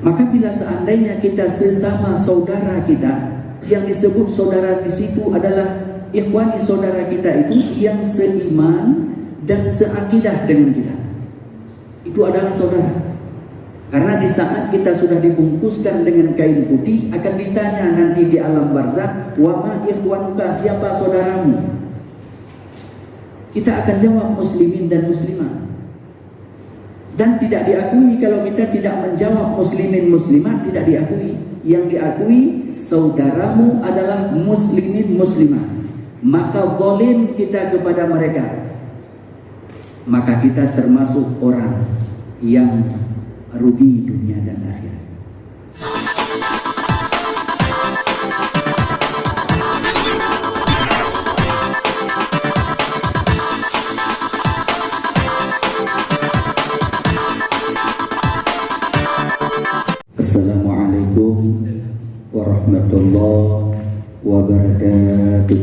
Maka bila seandainya kita sesama saudara kita, yang disebut saudara di situ adalah ikhwani, saudara kita itu yang seiman dan seakidah dengan kita, itu adalah saudara. Karena di saat kita sudah dibungkuskan dengan kain putih, akan ditanya nanti di alam barzakh, wa ma ikhwanuka, siapa saudaramu? Kita akan jawab muslimin dan muslimah. Dan tidak diakui kalau kita tidak menjawab muslimin muslimat, tidak diakui. Yang diakui saudaramu adalah muslimin muslimat. Maka zalim kita kepada mereka, maka kita termasuk orang yang rugi dunia dan akhirat. Assalamualaikum warahmatullahi wabarakatuh.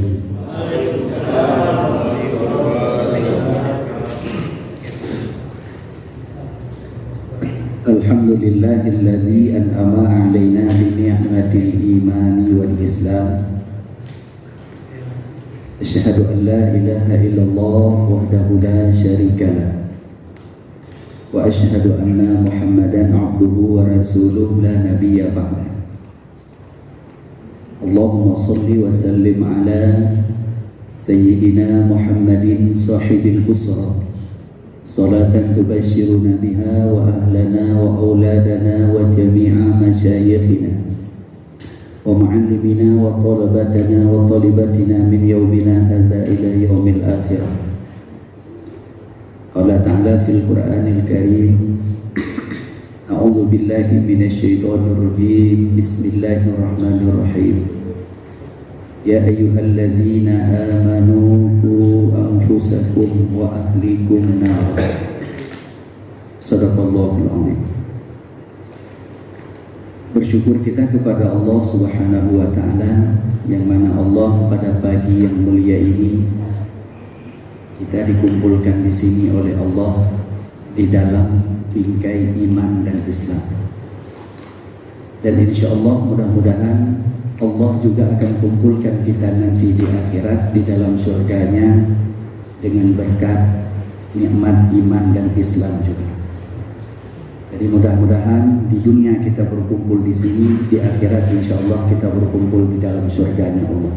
Alhamdulillahilladzi an'ama 'alaina bi ni'matil imani wal islam. Asyhadu an la ilaha illallah wahdahu la syarikalah. Wa asyhadu anna Muhammadan 'abduhu wa rasuluhu la nabiyya ba'da. Allahumma shalli wa sallim ala sayyidina Muhammadin sahibil busra, salatan tubashshiruna biha wa ahlana wa auladana wa jami'a masyayikhina wa ma'allimina wa talabatana wa talibatina min yawmina hadha ila yawmil akhirah. Qala ta'ala fil Qur'anil Karim, a'udzu billahi minasyaitonir rajim, bismillahirrahmanirrahim. Ya ayyuhalladzina amanu qu anfusakum wa ahlikum nar. Shadaqallahul azim. Bersyukur kita kepada Allah Subhanahu wa taala, yang mana Allah pada pagi yang mulia ini kita dikumpulkan di sini oleh Allah di dalam bingkai iman dan Islam. Dan insya Allah mudah-mudahan Allah juga akan kumpulkan kita nanti di akhirat di dalam surganya dengan berkat nikmat iman dan Islam juga. Jadi mudah-mudahan di dunia kita berkumpul di sini, di akhirat insya Allah kita berkumpul di dalam surganya Allah.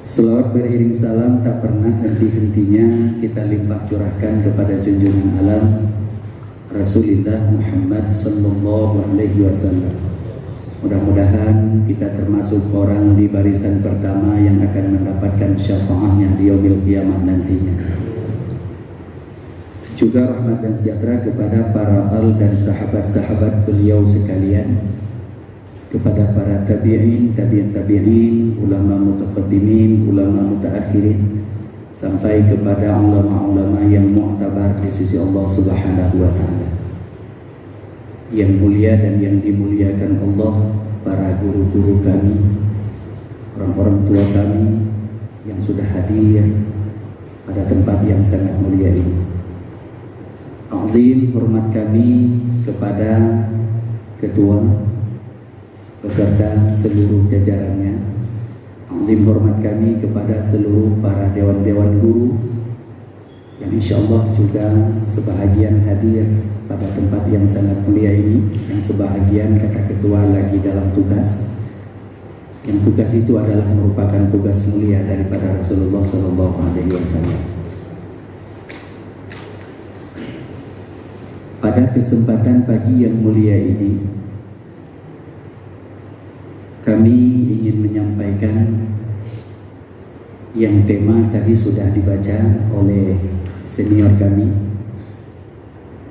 Selawat beriring salam tak pernah henti-hentinya kita limpah curahkan kepada junjungan alam Rasulullah Muhammad sallallahu alaihi wasallam. Mudah-mudahan kita termasuk orang di barisan pertama yang akan mendapatkan syafaatnya di yaumil qiyamah nantinya. Juga rahmat dan sejahtera kepada para al dan sahabat-sahabat beliau sekalian, kepada para tabi'in, tabi'in, ulama mutaqaddimin, ulama mutaakhirin, sampai kepada ulama-ulama yang mu'tabar di sisi Allah Subhanahu wa taala. Yang mulia dan yang dimuliakan Allah, para guru-guru kami, orang-orang tua kami yang sudah hadir pada tempat yang sangat mulia ini. Azim hormat kami kepada ketua beserta seluruh jajarannya. Azim hormat kami kepada seluruh para dewan-dewan guru yang insya Allah juga sebahagian hadir pada tempat yang sangat mulia ini, yang sebahagian kata ketua lagi dalam tugas, yang tugas itu adalah merupakan tugas mulia daripada Rasulullah SAW. Pada kesempatan pagi yang mulia ini, kami ingin menyampaikan yang tema tadi sudah dibaca oleh senior kami.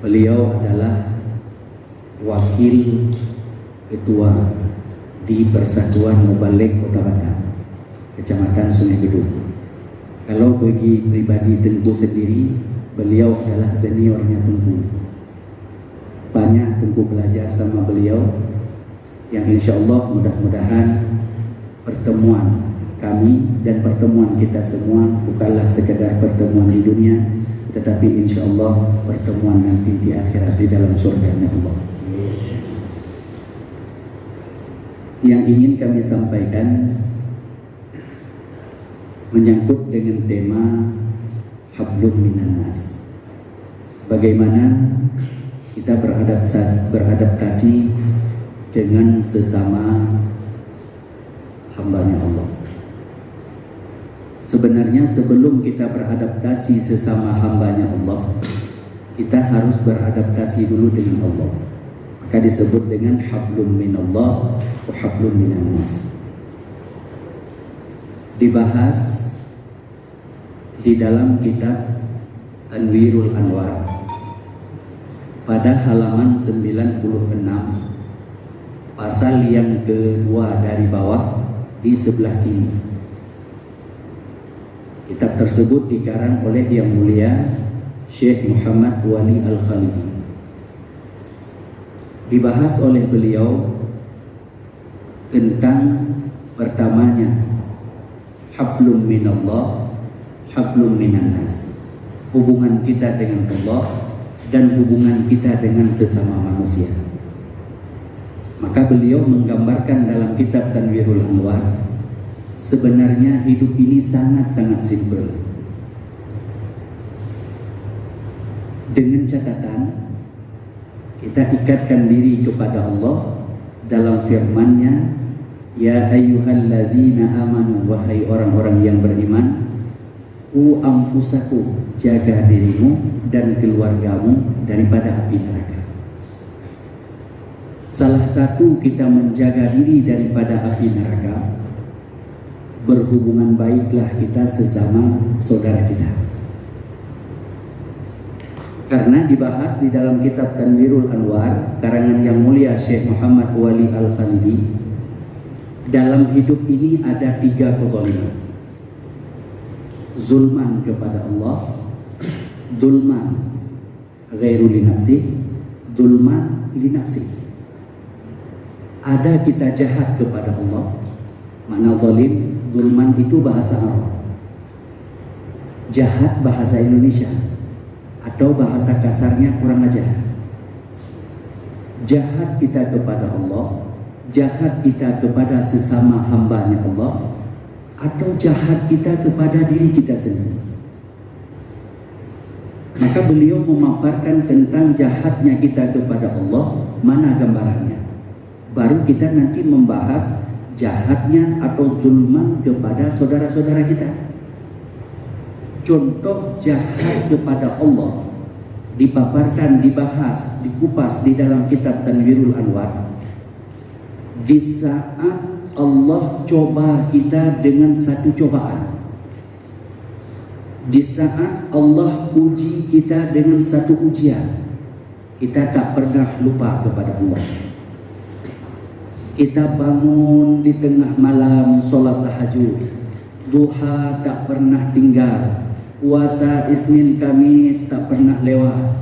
Beliau adalah wakil ketua di Persatuan Mubalik Kota Batam, Kecamatan Sungai Gedung. Kalau bagi pribadi Tengku sendiri, beliau adalah seniornya Tengku. Banyak Tengku belajar sama beliau, yang insya Allah mudah-mudahan pertemuan kami dan pertemuan kita semua bukanlah sekedar pertemuan di dunia, tetapi insya Allah pertemuan nanti di akhirat di dalam surganya Allah. Yang ingin kami sampaikan menyangkut dengan tema hablum minan nas. Bagaimana kita beradaptasi dengan sesama hambanya Allah. Sebenarnya sebelum kita beradaptasi sesama hambanya Allah, kita harus beradaptasi dulu dengan Allah. Maka disebut dengan hablum minallah wa hablum minan nas. Dibahas di dalam kitab Tanwirul Anwar pada halaman 96, pasal yang kedua dari bawah di sebelah kiri. Kitab tersebut dikarang oleh Yang Mulia Syekh Muhammad Wali Al-Khalidi. Dibahas oleh beliau tentang pertamanya hablum minallah, hablum minan nas. Hubungan kita dengan Allah dan hubungan kita dengan sesama manusia. Maka beliau menggambarkan dalam kitab Tanwirul Anwar, sebenarnya hidup ini sangat-sangat simpel. Dengan catatan, kita ikatkan diri kepada Allah dalam firman-Nya, ya ayyuhalladzina amanu, wahai orang-orang yang beriman, ku anfusakum, jaga dirimu dan keluargamu daripada api neraka. Salah satu kita menjaga diri daripada api neraka, berhubungan baiklah kita sesama saudara kita. Karena dibahas di dalam kitab Tanwirul Anwar karangan Yang Mulia Syekh Muhammad Wali Al-Khalidi, dalam hidup ini ada 3 kezaliman. Zulman kepada Allah, dulman ghairu li nafsi, dulman li nafsi. Ada kita jahat kepada Allah, mana zalim. Zulman itu bahasa Arab, jahat bahasa Indonesia, atau bahasa kasarnya kurang ajar. Jahat kita kepada Allah, jahat kita kepada sesama hambanya Allah, atau jahat kita kepada diri kita sendiri. Maka beliau memaparkan tentang jahatnya kita kepada Allah, mana gambarannya. Baru kita nanti membahas jahatnya atau zulman kepada saudara-saudara kita. Contoh jahat kepada Allah dipaparkan, dibahas, dikupas di dalam kitab Tanwirul Anwar. Di saat Allah coba kita dengan satu cobaan, di saat Allah uji kita dengan satu ujian, kita tak pernah lupa kepada Allah. Kita bangun di tengah malam sholat tahajud, duha tak pernah tinggal, puasa Isnin Kamis tak pernah lewat,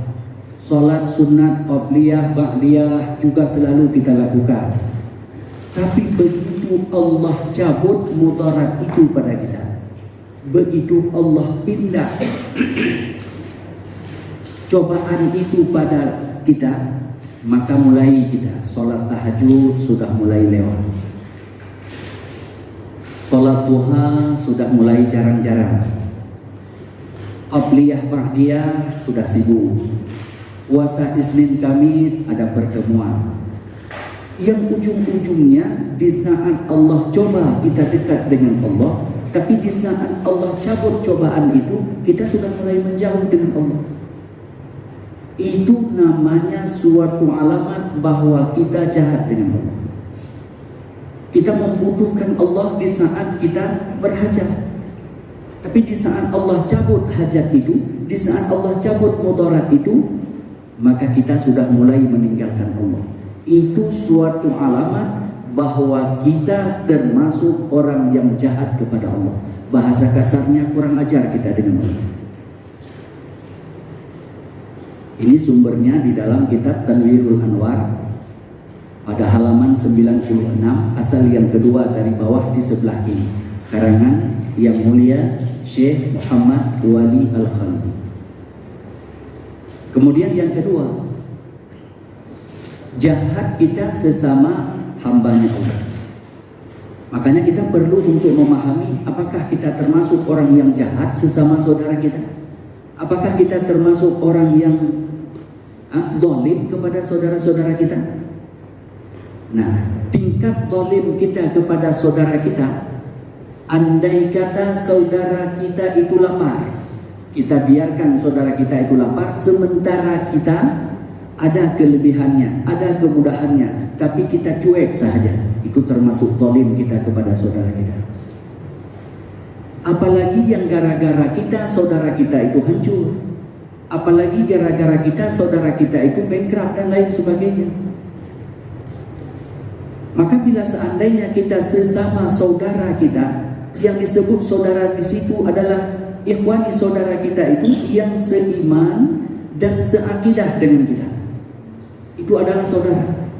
sholat sunat qabliyah ba'diyah juga selalu kita lakukan. Tapi begitu Allah cabut mudarat itu pada kita, begitu Allah pindah cobaan itu pada kita, maka mulai kita sholat tahajud sudah mulai lewat, sholat duha sudah mulai jarang-jarang, qabliyah ba'diyah sudah sibuk, puasa Isnin Kamis ada pertemuan. Yang ujung-ujungnya di saat Allah coba kita dekat dengan Allah, tapi di saat Allah cabut cobaan itu kita sudah mulai menjauh dengan Allah. Itu namanya suatu alamat bahwa kita jahat dengan Allah. Kita membutuhkan Allah di saat kita berhajat, tapi di saat Allah cabut hajat itu, di saat Allah cabut mudarat itu, maka kita sudah mulai meninggalkan Allah. Itu suatu alamat bahwa kita termasuk orang yang jahat kepada Allah. Bahasa kasarnya kurang ajar kita dengan Allah. Ini sumbernya di dalam kitab Tanwirul Anwar pada halaman 96, asal yang kedua dari bawah di sebelah kiri, karangan Yang Mulia Syekh Muhammad Wali Al-Khalidi. Kemudian yang kedua, jahat kita sesama hambanya Allah. Makanya kita perlu untuk memahami apakah kita termasuk orang yang jahat sesama saudara kita? Apakah kita termasuk orang yang zalim kepada saudara-saudara kita? Nah, tingkat zalim kita kepada saudara kita, andai kata saudara kita itu lapar, kita biarkan saudara kita itu lapar, sementara kita ada kelebihannya, ada kemudahannya, tapi kita cuek saja, itu termasuk zalim kita kepada saudara kita. Apalagi yang gara-gara kita saudara kita itu hancur, apalagi gara-gara kita saudara kita itu bankrupt dan lain sebagainya. Maka bila seandainya kita sesama saudara kita, yang disebut saudara di situ adalah ikhwani saudara kita itu yang seiman dan seakidah dengan kita, itu adalah saudara.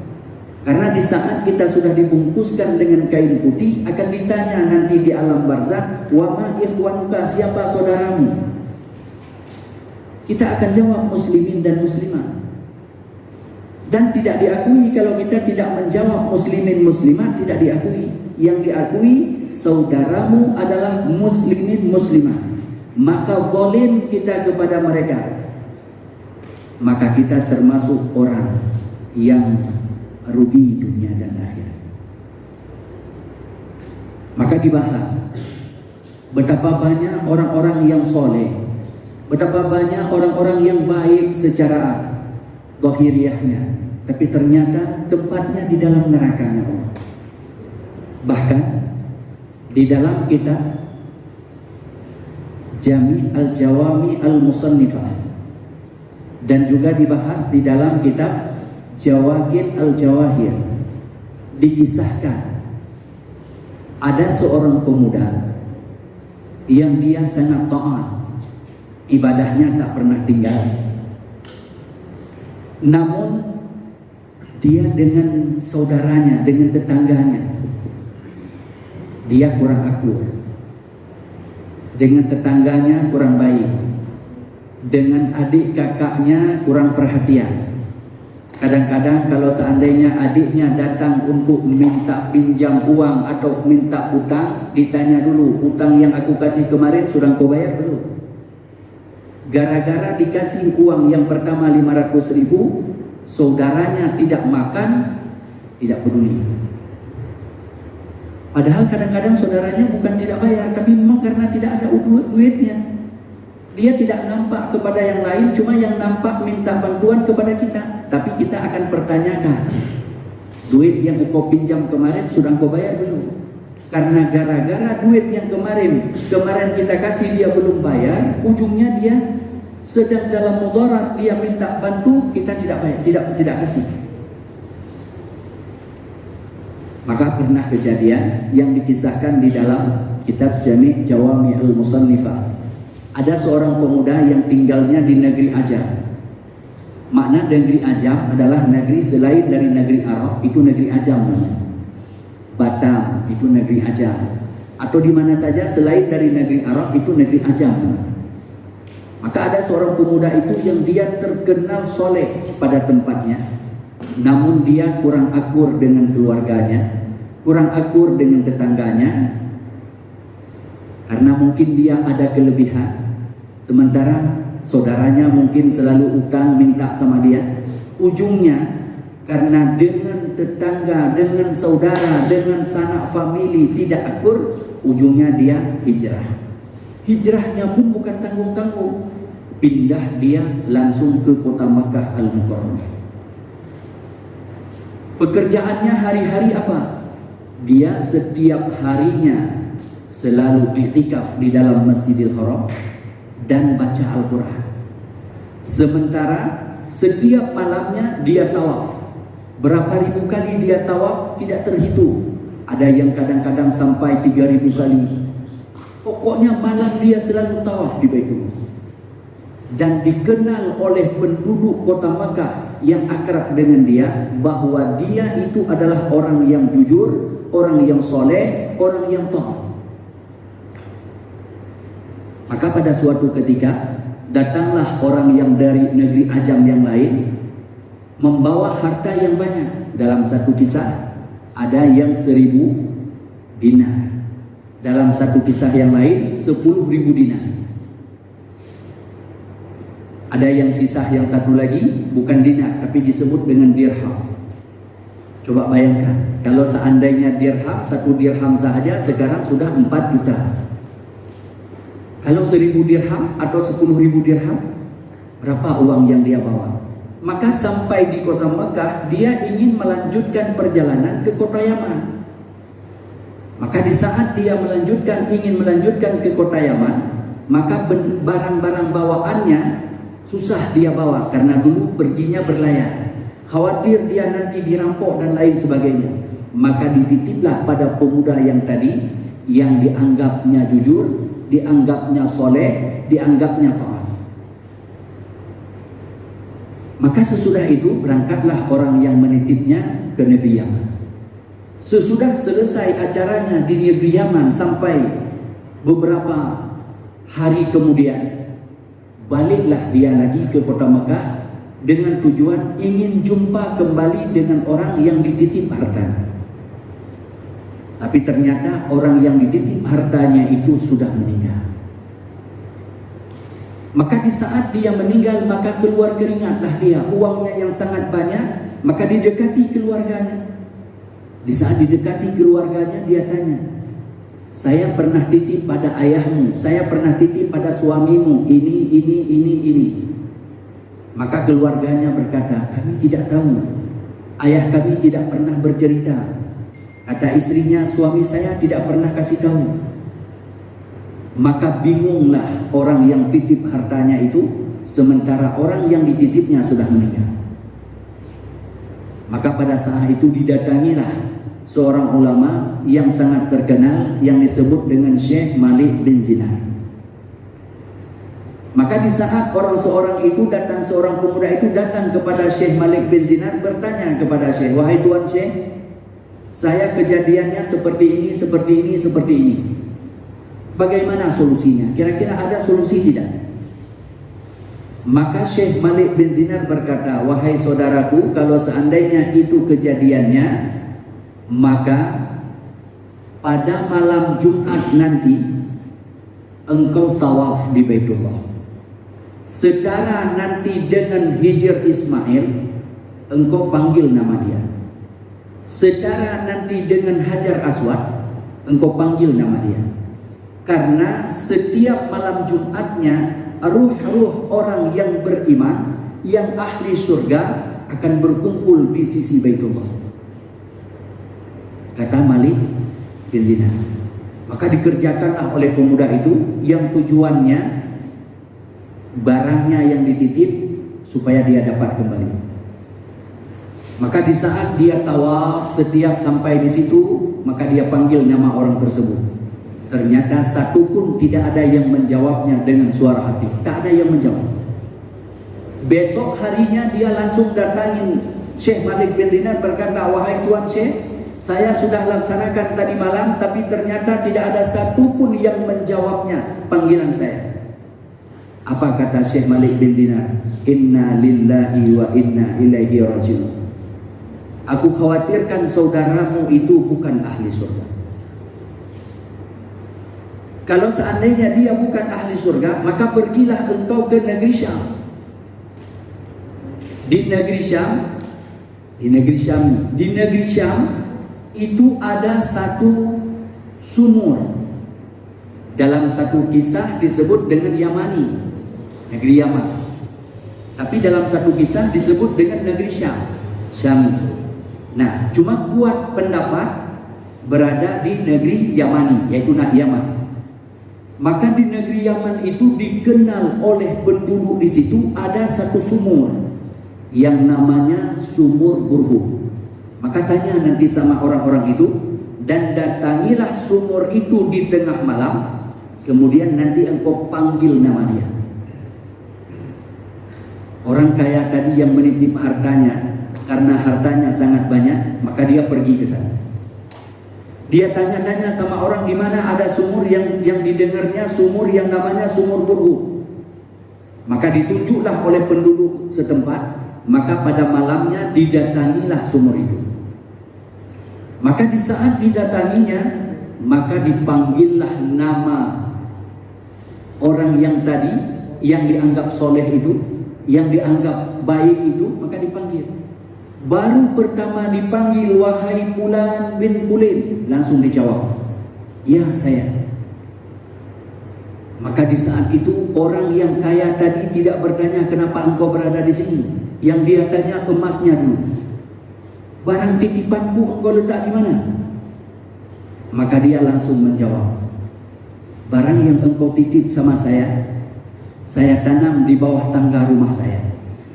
Karena di saat kita sudah dibungkuskan dengan kain putih, akan ditanya nanti di alam barzakh, wa ma ikhwanuka, siapa saudaramu? Kita akan jawab muslimin dan muslimah. Dan tidak diakui kalau kita tidak menjawab muslimin muslimat, tidak diakui. Yang diakui saudaramu adalah muslimin muslimat. Maka zalim kita kepada mereka, maka kita termasuk orang yang rugi dunia dan akhirat. Maka dibahas betapa banyak orang-orang yang soleh, betapa banyak orang-orang yang baik secara zahiriahnya, tapi ternyata tempatnya di dalam nerakanya Allah. Bahkan di dalam kitab Jami' al-Jawami al-Musannifah, dan juga dibahas di dalam kitab Jawahir al-Jawahir, dikisahkan ada seorang pemuda yang dia sangat taat, ibadahnya tak pernah tinggal. Namun dia dengan saudaranya, dengan tetangganya, dia kurang akur. Dengan tetangganya kurang baik. Dengan adik kakaknya kurang perhatian. Kadang-kadang kalau seandainya adiknya datang untuk minta pinjam uang atau minta utang, ditanya dulu, utang yang aku kasih kemarin sudah kau bayar belum? Gara-gara dikasih uang yang pertama 500.000, saudaranya tidak makan, tidak peduli. Padahal kadang-kadang saudaranya bukan tidak bayar, tapi memang karena tidak ada duitnya. Dia tidak nampak kepada yang lain, cuma yang nampak minta bantuan kepada kita. Tapi kita akan pertanyakan, duit yang kau pinjam kemarin sudah kau bayar belum? Karena gara-gara duit yang kemarin kita kasih dia belum bayar, ujungnya dia sedang dalam mudarat, dia minta bantu, kita tidak bayar, tidak kasih. Maka pernah kejadian yang dikisahkan di dalam kitab Jami' Jawami al-Musannifah. Ada seorang pemuda yang tinggalnya di negeri Ajam. Makna negeri Ajam adalah negeri selain dari negeri Arab, itu negeri Ajam namanya. Batam itu negeri Ajam. Atau di mana saja selain dari negeri Arab itu negeri Ajam namanya. Maka ada seorang pemuda itu yang dia terkenal soleh pada tempatnya, namun dia kurang akur dengan keluarganya, kurang akur dengan tetangganya, karena mungkin dia ada kelebihan, sementara saudaranya mungkin selalu utang minta sama dia. Ujungnya karena dengan tetangga, dengan saudara, dengan sanak famili tidak akur, ujungnya dia hijrah. Hijrahnya pun bukan tanggung-tanggung, pindah dia langsung ke kota Makkah Al-Mukarramah. Pekerjaannya hari-hari apa? Dia setiap harinya selalu i'tikaf di dalam Masjidil Haram dan baca Al-Quran. Sementara setiap malamnya dia tawaf. Berapa ribu kali dia tawaf tidak terhitung. Ada yang kadang-kadang sampai 3.000 kali. Pokoknya malam dia selalu tawaf di Baitullah. Dan dikenal oleh penduduk kota Makkah yang akrab dengan dia bahwa dia itu adalah orang yang jujur, orang yang soleh, orang yang taat. Maka pada suatu ketika datanglah orang yang dari negeri Ajam yang lain membawa harta yang banyak. Dalam satu kisah ada yang 1000 dinar, dalam satu kisah yang lain 10.000 dinar. Ada yang sisa yang satu lagi bukan dinar tapi disebut dengan dirham. Coba bayangkan, kalau seandainya dirham, 1 dirham saja sekarang sudah 4 juta. Kalau 1000 dirham atau 10.000 dirham, berapa uang yang dia bawa? Maka sampai di kota Mekah, dia ingin melanjutkan perjalanan ke kota Yaman. Maka di saat dia ingin melanjutkan ke kota Yaman, maka barang-barang bawaannya susah dia bawa karena dulu perginya berlayar. Khawatir dia nanti dirampok dan lain sebagainya. Maka dititiplah pada pemuda yang tadi, yang dianggapnya jujur, dianggapnya soleh, dianggapnya taat. Maka sesudah itu berangkatlah orang yang menitipnya ke negeri Yaman. Sesudah selesai acaranya di negeri Yaman, sampai beberapa hari kemudian, baliklah dia lagi ke kota Mekah dengan tujuan ingin jumpa kembali dengan orang yang dititip harta. Tapi ternyata orang yang dititip hartanya itu sudah meninggal. Maka di saat dia meninggal, maka keluar keringatlah dia, uangnya yang sangat banyak. Maka didekati keluarganya. Di saat didekati keluarganya, dia tanya, saya pernah titip pada ayahmu, saya pernah titip pada suamimu ini. Maka keluarganya berkata, kami tidak tahu, ayah kami tidak pernah bercerita. Kata istrinya, suami saya tidak pernah kasih tahu. Maka bingunglah orang yang titip hartanya itu, sementara orang yang dititipnya sudah meninggal. Maka pada saat itu didatangilah seorang ulama yang sangat terkenal yang disebut dengan Syekh Malik bin Zinar. Maka di saat seorang pemuda itu datang kepada Syekh Malik bin Zinar, bertanya kepada Syekh, wahai Tuan Syekh, saya kejadiannya seperti ini. Bagaimana solusinya? Kira-kira ada solusi tidak? Maka Syekh Malik bin Zinar berkata, wahai saudaraku, kalau seandainya itu kejadiannya, maka pada malam Jumat nanti engkau tawaf di Baitullah. Sedara nanti dengan Hijr Ismail, engkau panggil nama dia. Sedara nanti dengan Hajar Aswad, engkau panggil nama dia. Karena setiap malam Jumatnya, ruh-ruh orang yang beriman, yang ahli surga akan berkumpul di sisi Baitullah. Kata Malik bin Dinar. Maka dikerjakanlah oleh pemuda itu, yang tujuannya barangnya yang dititip supaya dia dapat kembali. Maka di saat dia tawaf, setiap sampai di situ, maka dia panggil nama orang tersebut. Ternyata satu pun tidak ada yang menjawabnya dengan suara hati. Tak ada yang menjawab. Besok harinya dia langsung datangin Syekh Malik bin Dinar, berkata, wahai Tuan Syekh, saya sudah laksanakan tadi malam, tapi ternyata tidak ada satu pun yang menjawabnya panggilan saya. Apa kata Syekh Malik bin Dinar? Inna lillahi wa inna ilaihi raji'un. Aku khawatirkan saudaramu itu bukan ahli surga. Kalau seandainya dia bukan ahli surga, maka pergilah engkau ke negeri Syam. Di negeri Syam itu ada satu sumur. Dalam satu kisah disebut dengan Yamani, negeri Yaman. Tapi dalam satu kisah disebut dengan negeri Syam. Nah, cuma kuat pendapat berada di negeri Yamani, yaitu Yaman. Maka di negeri Yaman itu dikenal oleh penduduk di situ ada satu sumur yang namanya Sumur Burhu. Maka tanya nanti sama orang-orang itu, dan datangilah sumur itu di tengah malam, kemudian nanti engkau panggil nama dia. Orang kaya tadi yang menitip hartanya, karena hartanya sangat banyak, maka dia pergi ke sana. Dia tanya-tanya sama orang di mana ada sumur yang didengarnya sumur yang namanya Sumur Burhu. Maka ditunjuklah oleh penduduk setempat, maka pada malamnya didatangilah sumur itu. Maka di saat didatanginya, maka dipanggillah nama orang yang tadi, yang dianggap soleh itu, yang dianggap baik itu, maka dipanggil. Baru pertama dipanggil, wahai Fulan bin Fulan, langsung dijawab, ya saya. Maka di saat itu orang yang kaya tadi tidak bertanya kenapa engkau berada di sini. Yang dia tanya emasnya dulu. Barang titipanku engkau letak di mana? Maka dia langsung menjawab, barang yang engkau titip sama saya tanam di bawah tangga rumah saya.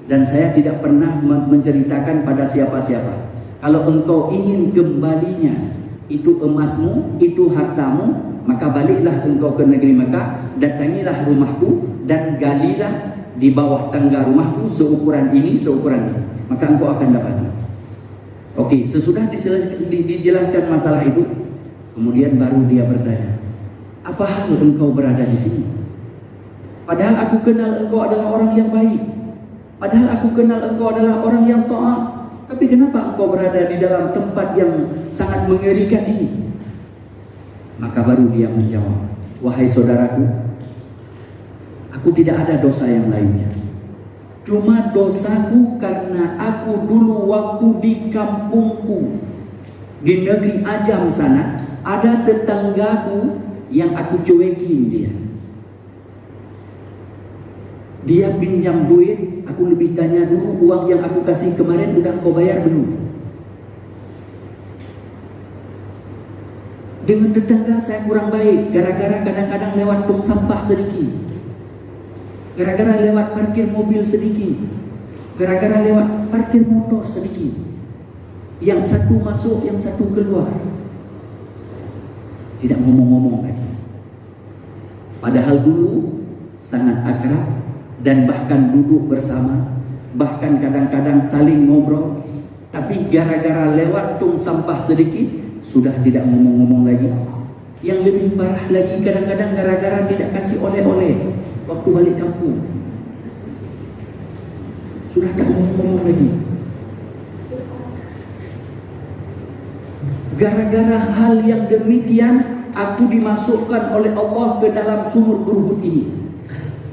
Dan saya tidak pernah menceritakan pada siapa-siapa. Kalau engkau ingin kembalinya, itu emasmu, itu hartamu, maka baliklah engkau ke negeri Mekah, datangilah rumahku dan galilah di bawah tangga rumahku seukuran ini, maka engkau akan dapat. Oke, sesudah dijelaskan masalah itu, kemudian baru dia bertanya, apa hal engkau berada di sini? Padahal aku kenal engkau adalah orang yang baik, padahal aku kenal engkau adalah orang yang taat, tapi kenapa engkau berada di dalam tempat yang sangat mengerikan ini? Maka baru dia menjawab, wahai saudaraku, aku tidak ada dosa yang lainnya. Cuma dosaku karena aku dulu waktu di kampungku, di negeri Ajam sana, ada tetanggaku yang aku cuekin dia. Dia pinjam duit, aku lebih tanya dulu, uang yang aku kasih kemarin udah kau bayar belum? Dengan tetangga saya kurang baik, gara-gara kadang-kadang lewat tong sampah sedikit, gara-gara lewat parkir mobil sedikit, gara-gara lewat parkir motor sedikit. Yang satu masuk, yang satu keluar. Tidak ngomong-ngomong lagi. Padahal dulu sangat akrab dan bahkan duduk bersama, bahkan kadang-kadang saling ngobrol. Tapi gara-gara lewat tong sampah sedikit, sudah tidak ngomong-ngomong lagi. Yang lebih parah lagi, kadang-kadang gara-gara tidak kasih oleh-oleh waktu balik kampung, sudah tak ngomong-ngomong lagi. Gara-gara hal yang demikian, aku dimasukkan oleh Allah ke dalam sumur gerubut ini.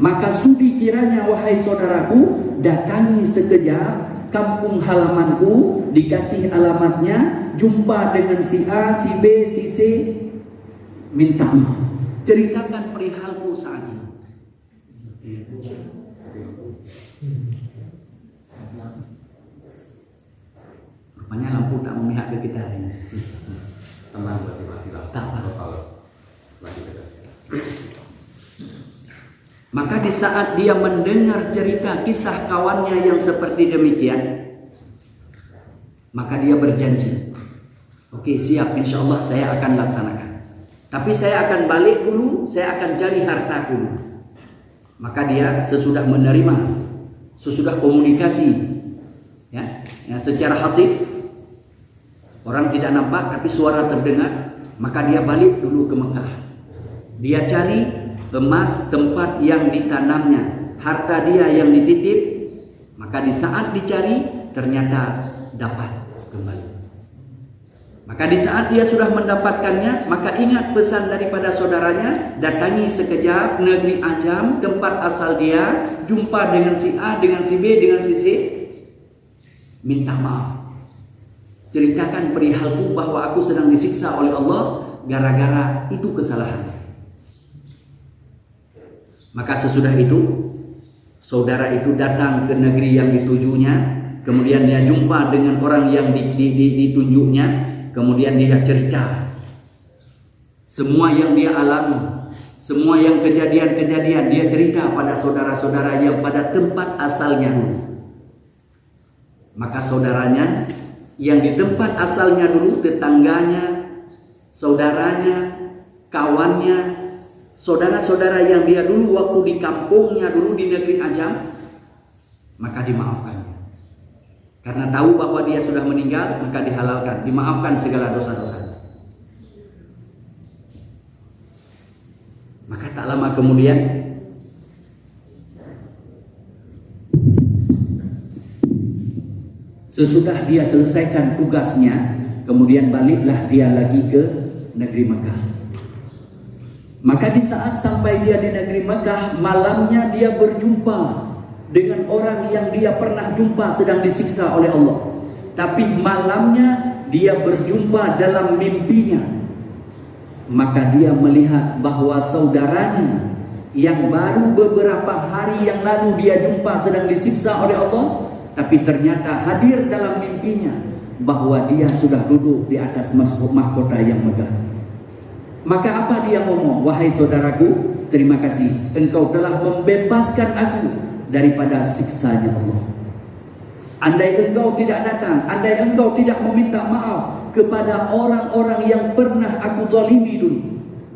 Maka sudi kiranya wahai saudaraku, datangi sekejap kampung halamanku, dikasih alamatnya, jumpa dengan si A, si B, si C, minta maaf, ceritakan perihalku saat ini. Rupanya lampu tak memihak ke kita hari ini. Tenang, berarti mati lampu. Tak apa. Kalau lagi dekat. Maka di saat dia mendengar cerita kisah kawannya yang seperti demikian, maka dia berjanji, oke, siap, insya Allah saya akan laksanakan. Tapi saya akan balik dulu, saya akan cari hartaku. Maka dia sesudah menerima, sesudah komunikasi, ya secara hatif, orang tidak nampak tapi suara terdengar, maka dia balik dulu ke Mekah. Dia cari emas tempat yang ditanamnya, harta dia yang dititip. Maka di saat dicari ternyata dapat kembali. Maka di saat dia sudah mendapatkannya, maka ingat pesan daripada saudaranya, datangi sekejap negeri Ajam, tempat asal dia, jumpa dengan si A, dengan si B, dengan si C, minta maaf, ceritakan perihalku bahwa aku sedang disiksa oleh Allah gara-gara itu kesalahan. Maka sesudah itu saudara itu datang ke negeri yang ditujunya, kemudian dia jumpa dengan orang yang ditunjuknya, kemudian dia cerita semua yang dia alami, semua yang kejadian-kejadian dia cerita pada saudara-saudara yang pada tempat asalnya dulu. Maka saudaranya yang di tempat asalnya dulu, tetangganya, saudaranya, kawannya, saudara-saudara yang dia dulu waktu di kampungnya dulu di negeri Ajam, maka dimaafkan. Karena tahu bahwa dia sudah meninggal, maka dihalalkan, dimaafkan segala dosa-dosanya. Maka tak lama kemudian Sesudah dia selesaikan tugasnya, kemudian baliklah dia lagi ke negeri Mekah. Maka di saat sampai dia di negeri Mekah, malamnya dia berjumpa dengan orang yang dia pernah jumpa sedang disiksa oleh Allah. Tapi malamnya dia berjumpa dalam mimpinya. Maka dia melihat bahwa saudaranya yang baru beberapa hari yang lalu dia jumpa sedang disiksa oleh Allah, tapi ternyata hadir dalam mimpinya bahwa dia sudah duduk di atas mahkota yang megah. Maka apa dia ngomong? Wahai saudaraku, terima kasih, engkau telah membebaskan aku daripada siksanya Allah. Andai engkau tidak datang, andai engkau tidak meminta maaf kepada orang-orang yang pernah aku zalimi dulu,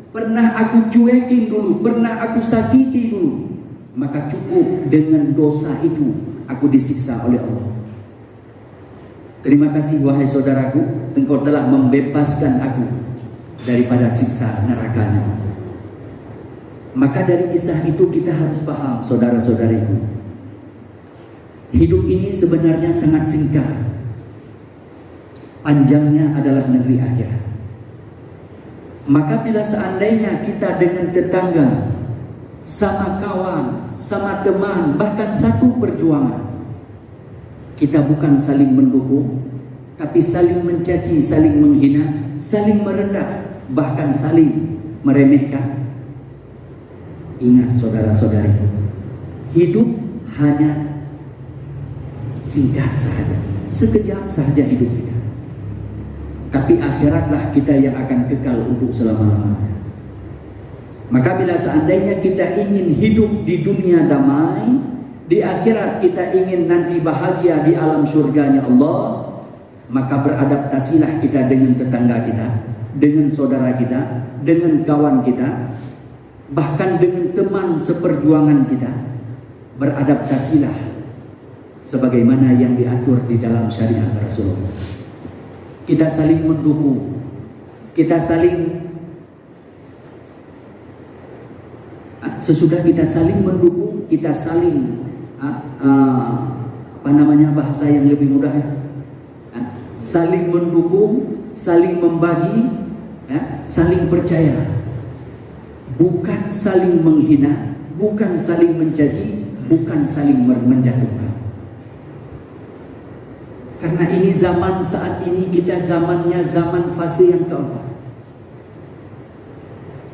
pernah aku cuekin dulu, pernah aku sakiti dulu, maka cukup dengan dosa itu aku disiksa oleh Allah. Terima kasih wahai saudaraku, engkau telah membebaskan aku daripada siksa nerakanya. Maka dari kisah itu kita harus paham, saudara-saudariku, hidup ini sebenarnya sangat singkat. Panjangnya adalah negeri akhirat. Maka bila seandainya kita dengan tetangga, sama kawan, sama teman, bahkan satu perjuangan, kita bukan saling mendukung, tapi saling mencaci, saling menghina, saling merendah, bahkan saling meremehkan. Ingat saudara-saudariku, hidup hanya singkat saja, sekejap saja hidup kita. Tapi akhiratlah kita yang akan kekal untuk selama-lamanya. Maka bila seandainya kita ingin hidup di dunia damai, di akhirat kita ingin nanti bahagia di alam surganya Allah, maka beradaptasilah kita dengan tetangga kita, dengan saudara kita, dengan kawan kita, bahkan dengan teman seperjuangan kita. Beradaptasilah sebagaimana yang diatur di dalam syariat Rasulullah. Kita saling mendukung, kita saling, sesudah kita saling mendukung, kita saling bahasa yang lebih mudah ya, saling mendukung, saling membagi, ya, saling percaya, bukan saling menghina, bukan saling mencaci, bukan saling menjatuhkan. Karena ini zaman saat ini kita zamannya zaman fase yang keempat.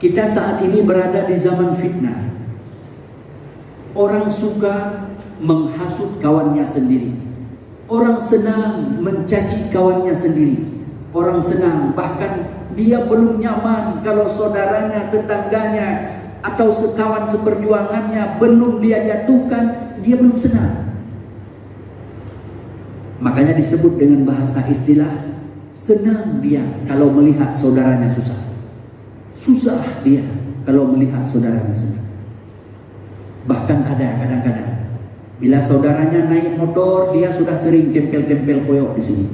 Kita saat ini berada di zaman fitnah. Orang suka menghasut kawannya sendiri. Orang senang mencaci kawannya sendiri. Orang senang, bahkan dia belum nyaman kalau saudaranya, tetangganya, atau sekawan seperjuangannya belum dia jatuhkan, dia belum senang. Makanya disebut dengan bahasa istilah, senang dia kalau melihat saudaranya susah. Susah dia kalau melihat saudaranya senang. Bahkan ada kadang-kadang bila saudaranya naik motor, dia sudah sering tempel-tempel koyok di sini.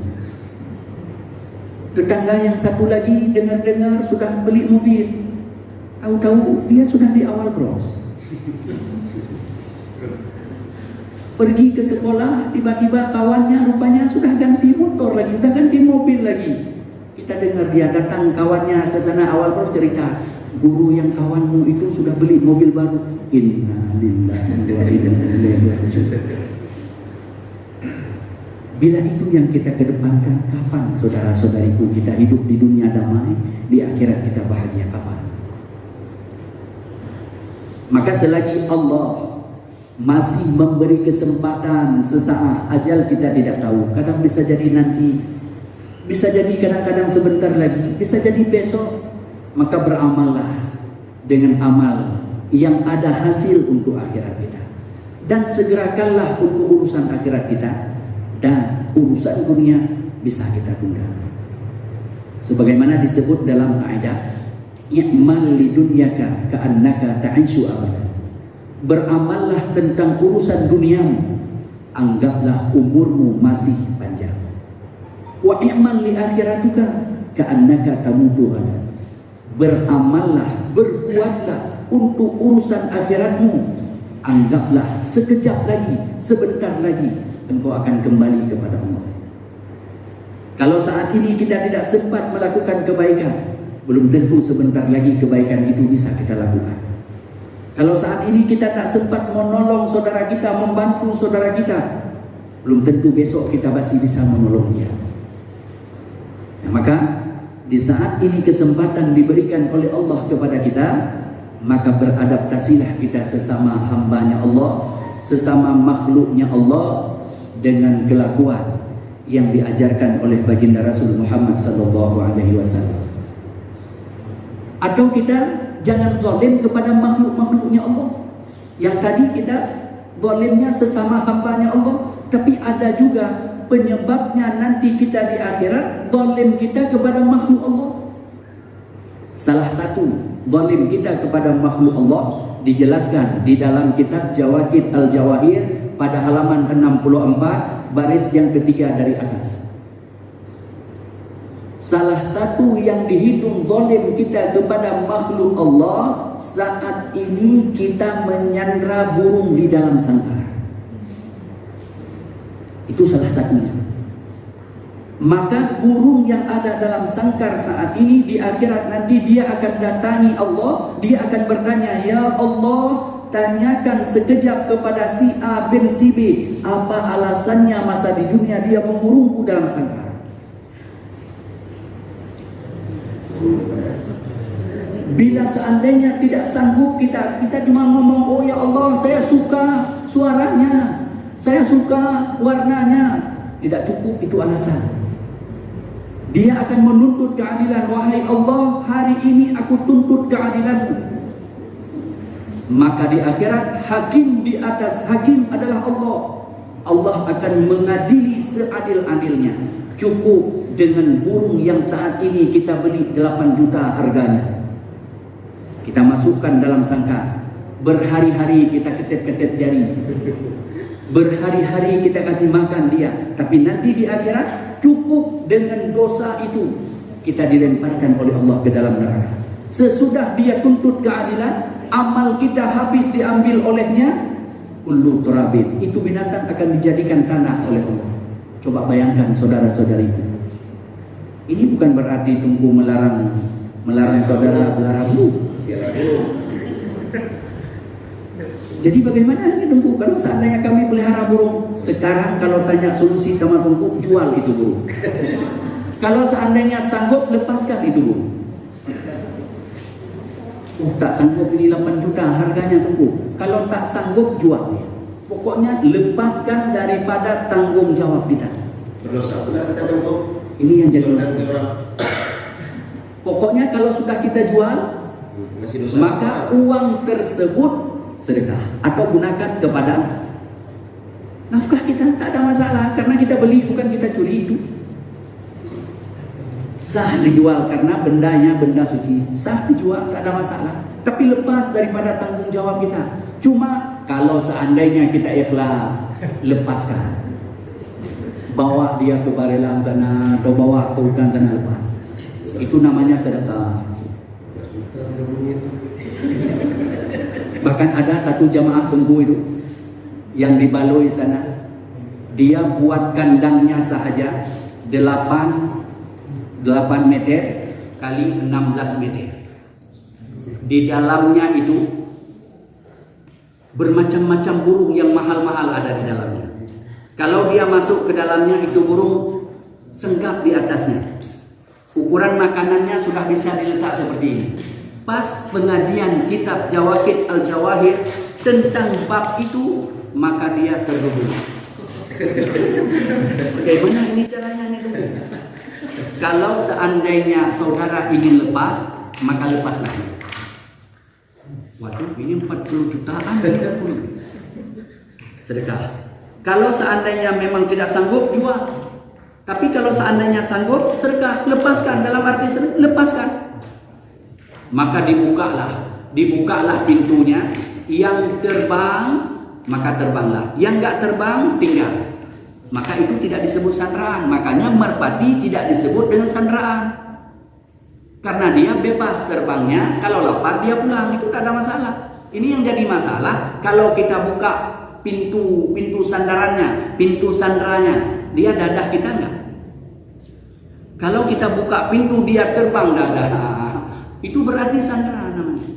Tetangga yang satu lagi dengar-dengar sudah beli mobil, tahu-tahu dia sudah di awal bros. Pergi ke sekolah, tiba-tiba kawannya rupanya sudah ganti motor lagi, sudah ganti mobil lagi. Kita dengar dia datang kawannya ke sana awal bros cerita, guru yang kawanmu itu sudah beli mobil baru. Inna lillahi wa inna ilaihi raji'un. Bila itu yang kita kedepankan, kapan saudara-saudariku kita hidup di dunia damai, di akhirat kita bahagia kapan? Maka selagi Allah masih memberi kesempatan sesaat, ajal kita tidak tahu. Kadang bisa jadi nanti, bisa jadi kadang-kadang sebentar lagi, bisa jadi besok. Maka beramallah dengan amal yang ada hasil untuk akhirat kita, dan segerakanlah untuk urusan akhirat kita, dan urusan dunia bisa kita tunda. Sebagaimana disebut dalam kaidah, i'mal lidunyaka ka'annaka ta'ishu abadan. Beramallah tentang urusan duniamu, anggaplah umurmu masih panjang. Wa i'mal li akhiratuka ka'annaka tamutu ghadan. Beramallah, berbuatlah untuk urusan akhiratmu, anggaplah sekejap lagi, sebentar lagi engkau akan kembali kepada Allah. Kalau saat ini kita tidak sempat melakukan kebaikan, belum tentu sebentar lagi kebaikan itu bisa kita lakukan. Kalau saat ini kita tak sempat menolong saudara kita, membantu saudara kita, belum tentu besok kita masih bisa menolong dia. Nah, maka di saat ini kesempatan diberikan oleh Allah kepada kita, maka beradaptasilah kita sesama hambanya Allah, sesama makhluknya Allah, dengan kelakuan yang diajarkan oleh baginda Rasul Muhammad SAW. Atau kita jangan zalim kepada makhluk-makhluknya Allah. Yang tadi kita zalimnya sesama hambanya Allah, tapi ada juga penyebabnya nanti kita di akhirat zalim kita kepada makhluk Allah. Salah satu zalim kita kepada makhluk Allah dijelaskan di dalam kitab Jawaqid Al-Jawahir pada halaman 64 baris yang ketiga dari atas. Salah satu yang dihitung zalim kita kepada makhluk Allah saat ini kita menyandra burung di dalam sangkar. Itu salah satunya. Maka burung yang ada dalam sangkar saat ini di akhirat nanti dia akan datangi Allah, dia akan bertanya, "Ya Allah, tanyakan sekejap kepada si A bin si B, apa alasannya masa di dunia dia mengurungku dalam sangkar?" Bila seandainya tidak sanggup kita cuma ngomong, "Oh ya Allah, saya suka suaranya, saya suka warnanya," tidak cukup itu alasan. Dia akan menuntut keadilan. "Wahai Allah, hari ini aku tuntut keadilan-Mu." Maka di akhirat hakim di atas hakim adalah Allah. Allah akan mengadili seadil-adilnya. Cukup dengan burung yang saat ini kita beli 8 juta harganya, kita masukkan dalam sangkar. Berhari-hari kita ketep-ketep jari, berhari-hari kita kasih makan dia. Tapi nanti di akhirat cukup dengan dosa itu kita dilemparkan oleh Allah ke dalam neraka. Sesudah dia tuntut keadilan, amal kita habis diambil olehnya, kullu turabin, itu binatang akan dijadikan tanah oleh Allah. Coba bayangkan saudara-saudariku. Ini bukan berarti Tunku melarang saudara pelihara burung. Jadi bagaimana ini Tunku kalau seandainya kami pelihara burung? Sekarang kalau tanya solusi sama Tunku, jual itu burung. Kalau seandainya sanggup, lepaskan itu burung. Oh, tak sanggup, ini 8 juta harganya Tunku. Kalau tak sanggup, jual dia. Pokoknya lepaskan daripada tanggung jawab kita. Berdosa benar kita Tunku. Ini yang jadi masalah. Pokoknya kalau sudah kita jual, maka uang tersebut sedekah atau gunakan kepada nafkah kita, tak ada masalah karena kita beli, bukan kita curi. Itu sah dijual karena bendanya benda suci, sah dijual, tak ada masalah. Tapi lepas daripada tanggung jawab kita. Cuma kalau seandainya kita ikhlas, lepaskan, bawa dia ke barelang sana atau bawa ke hutan sana, lepas. Itu namanya sedekah. Bahkan ada satu jamaah Tunku itu yang di Baloi sana, dia buat kandangnya sahaja 8 meter kali 16 meter. Di dalamnya itu bermacam-macam burung yang mahal-mahal ada di dalamnya. Kalau dia masuk ke dalamnya, itu burung senggap di atasnya. Ukuran makanannya sudah bisa diletak seperti ini. Pas pengajian kitab Jawaqid Al-Jawahir tentang bab itu, maka dia terhubung. Bagaimana ini caranya nih? Kalau seandainya saudara ingin lepas, maka lepaslah. Waduh, ini 40 jutaan sedekah. Kalau seandainya memang tidak sanggup, jual. Tapi kalau seandainya sanggup, sedekah, lepaskan. Dalam arti lepaskan. Maka dibukalah pintunya. Yang terbang, maka terbanglah. Yang enggak terbang, tinggal. Maka itu tidak disebut sandraan. Makanya merpati tidak disebut dengan sandraan. Karena dia bebas terbangnya. Kalau lapar dia pulang, itu tidak ada masalah. Ini yang jadi masalah. Kalau kita buka pintu sandarannya, pintu sandranya, dia dadah kita enggak? Kalau kita buka pintu dia terbang dada, itu berarti sandera namanya.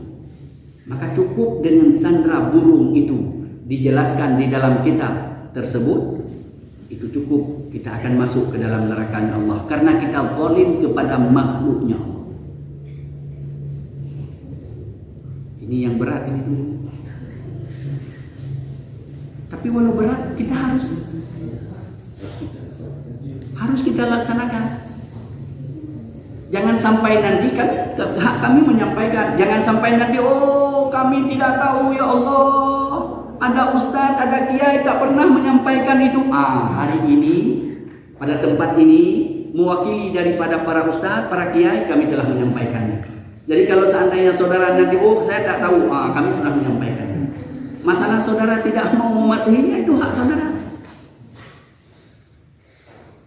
Maka cukup dengan sandera burung itu dijelaskan di dalam kitab tersebut, itu cukup, kita akan masuk ke dalam nerakanya Allah karena kita zalim kepada makhluknya Allah. Ini yang berat ini dulu. Tapi walau berat kita harus kita laksanakan. Jangan sampai nanti kami menyampaikan, jangan sampai nanti kami tidak tahu ya Allah, ada ustaz, ada kiai tak pernah menyampaikan itu. Hari ini pada tempat ini mewakili daripada para ustaz, para kiai, kami telah menyampaikannya. Jadi kalau seandainya saudara nanti saya tak tahu, kami sudah menyampaikan. Masalah saudara tidak mau mematuhinya, itu hak saudara.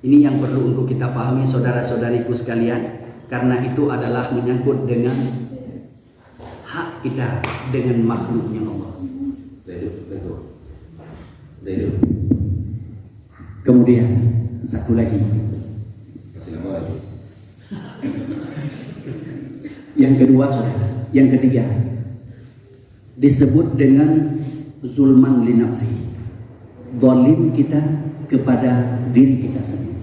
Ini yang perlu untuk kita pahami saudara-saudariku sekalian, karena itu adalah menyangkut dengan hak kita dengan makhluknya Allah. Kemudian satu lagi, yang kedua saudara, yang ketiga disebut dengan zulman li nafsi, zalim kita kepada diri kita sendiri.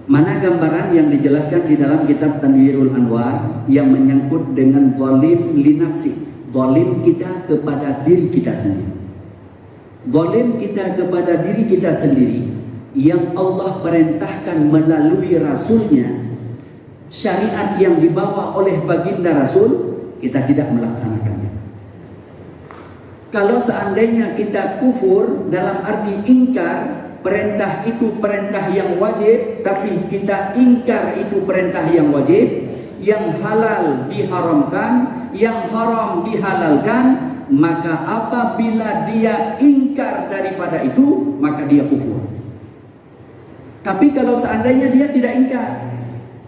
Mana gambaran yang dijelaskan di dalam kitab Tanwirul Anwar yang menyangkut dengan zalim li nafsi, zalim kita kepada diri kita sendiri. Zalim kita kepada diri kita sendiri yang Allah perintahkan melalui Rasulnya, syariat yang dibawa oleh baginda Rasul, kita tidak melaksanakannya. Kalau seandainya kita kufur dalam arti ingkar, perintah itu perintah yang wajib, tapi kita ingkar itu perintah yang wajib, yang halal diharamkan, yang haram dihalalkan, maka apabila dia ingkar daripada itu, maka dia kufur. Tapi kalau seandainya dia tidak ingkar,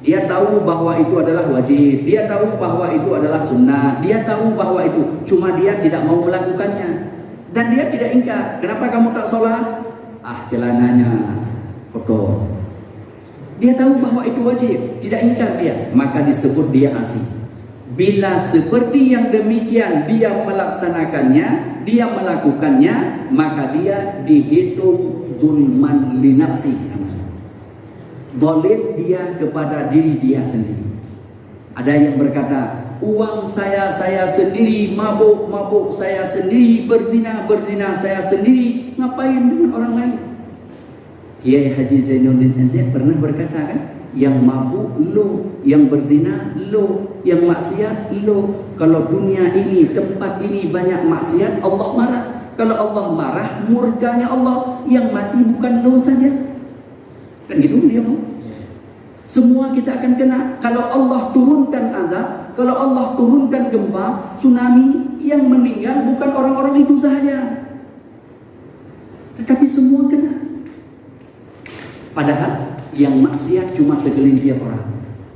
dia tahu bahwa itu adalah wajib, dia tahu bahwa itu adalah sunnah, dia tahu bahwa itu, cuma dia tidak mau melakukannya, dan dia tidak ingkar. Kenapa kamu tak sholat? Celananya kotor. Dia tahu bahwa itu wajib, tidak ingkar dia, maka disebut dia asi. Bila seperti yang demikian dia melaksanakannya, dia melakukannya, maka dia dihitung zulman li nafsi. Zalim dia kepada diri dia sendiri. Ada yang berkata, uang saya sendiri, mabuk saya sendiri, berzina saya sendiri, ngapain dengan orang lain? Kiai Haji Zainuddin NZ pernah berkata kan, yang mabuk lo, yang berzina lo, yang maksiat lo. Kalau dunia ini, tempat ini banyak maksiat, Allah marah. Kalau Allah marah, murkanya Allah, yang mati bukan lo saja. Kan gitu dia mau. Semua kita akan kena. Kalau Allah turunkan azab, kalau Allah turunkan gempa, tsunami, yang meninggal bukan orang-orang itu saja, tetapi semua kena. Padahal yang maksiat cuma segelintir orang.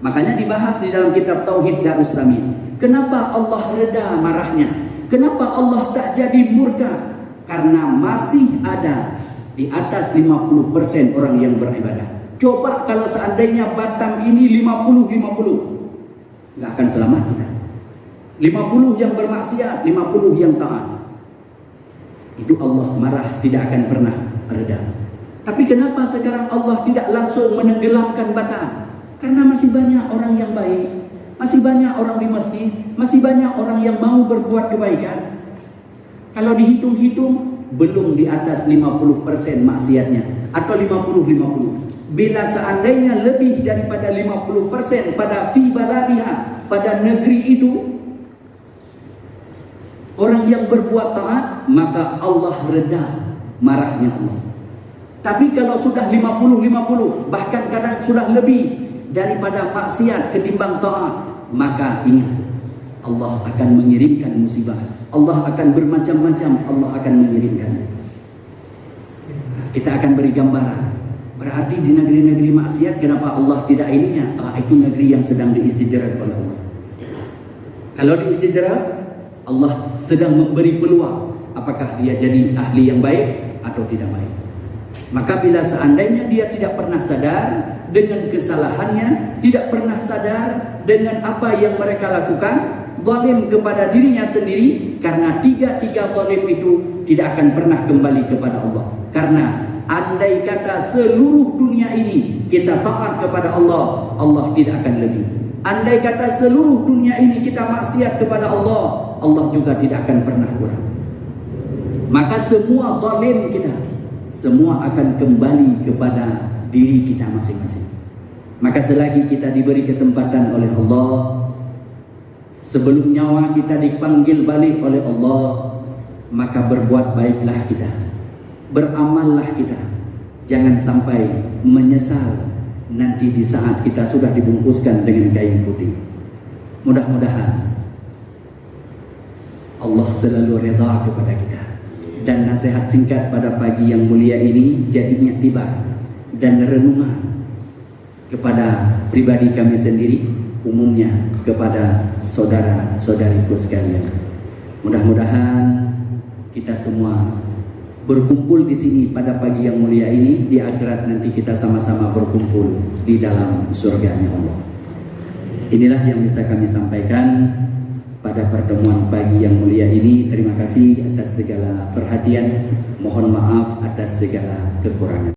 Makanya dibahas di dalam kitab Tauhid Darussamin. Kenapa Allah reda marahnya? Kenapa Allah tak jadi murka? Karena masih ada di atas 50% orang yang beribadah. Coba kalau seandainya Batam ini 50-50, nggak akan selamat kita. 50 yang bermaksiat, 50 yang taat. Itu Allah marah, tidak akan pernah reda. Tapi kenapa sekarang Allah tidak langsung menenggelamkan Batam? Karena masih banyak orang yang baik, masih banyak orang di masjid, masih banyak orang yang mau berbuat kebaikan. Kalau dihitung-hitung, belum di atas 50% maksiatnya, atau 50-50. Bila seandainya lebih daripada 50% pada fi baladiha, pada negeri itu, orang yang berbuat taat, maka Allah reda marahnya Allah. Tapi kalau sudah 50-50, bahkan kadang sudah lebih daripada maksiat ketimbang taat, maka ingat, Allah akan mengirimkan musibah. Allah akan bermacam-macam, Allah akan mengirimkan. Kita akan beri gambaran. Berarti di negeri-negeri maksiat, kenapa Allah tidak ininya? Itu negeri yang sedang diistidraj oleh Allah. Kalau diistidraj, Allah sedang memberi peluang. Apakah dia jadi ahli yang baik atau tidak baik? Maka bila seandainya dia tidak pernah sadar, dengan kesalahannya, tidak pernah sadar dengan apa yang mereka lakukan, zalim kepada dirinya sendiri, karena tiga-tiga zalim itu tidak akan pernah kembali kepada Allah. Karena andai kata seluruh dunia ini kita taat kepada Allah, Allah tidak akan lebih. Andai kata seluruh dunia ini kita maksiat kepada Allah, Allah juga tidak akan pernah kurang. Maka semua zalim kita, semua akan kembali kepada diri kita masing-masing. Maka selagi kita diberi kesempatan oleh Allah, sebelum nyawa kita dipanggil balik oleh Allah, maka berbuat baiklah kita, beramallah kita. Jangan sampai menyesal nanti di saat kita sudah dibungkuskan dengan kain putih. Mudah-mudahan Allah selalu redha kepada kita. Dan nasihat singkat pada pagi yang mulia ini jadi iktibar dan renungan kepada pribadi kami sendiri, umumnya kepada saudara-saudariku sekalian. Mudah-mudahan kita semua berkumpul di sini pada pagi yang mulia ini, di akhirat nanti kita sama-sama berkumpul di dalam surganya Allah. Inilah yang bisa kami sampaikan pada pertemuan pagi yang mulia ini. Terima kasih atas segala perhatian. Mohon maaf atas segala kekurangan.